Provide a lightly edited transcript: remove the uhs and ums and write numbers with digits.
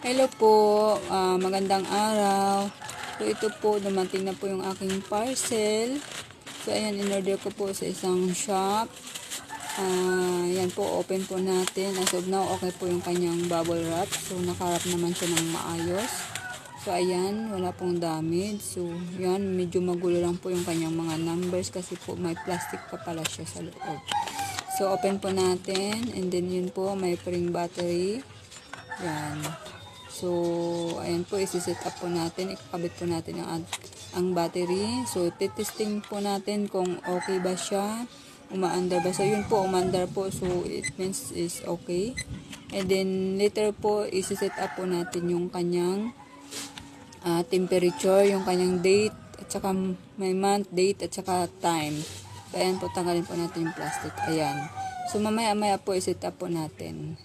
Hello po, magandang araw. So ito po, dumating na po yung aking parcel. So ayan, in-order ko po sa isang shop. Yan po, open po natin. As of now, okay po yung kanyang bubble wrap. So nakarap naman siya ng maayos. So ayan, wala pong damage. So yan, medyo magulo lang po yung kanyang mga numbers kasi po may plastic pa pala siya sa loob. So open po natin, and then yun po, may spring battery. Yan. So, ayan po, isi-set up po natin, ikakabit po natin ang battery. So, titesting po natin kung okay ba siya, umaandar ba. So, yun po, umaandar po. So, it means is okay. And then, later po, isi-set up po natin yung kanyang temperature, yung kanyang date, at saka may month, date, at saka time. So, ayan po, tanggalin po natin yung plastic. Ayan. So, mamaya-maya po, isi-set up po natin.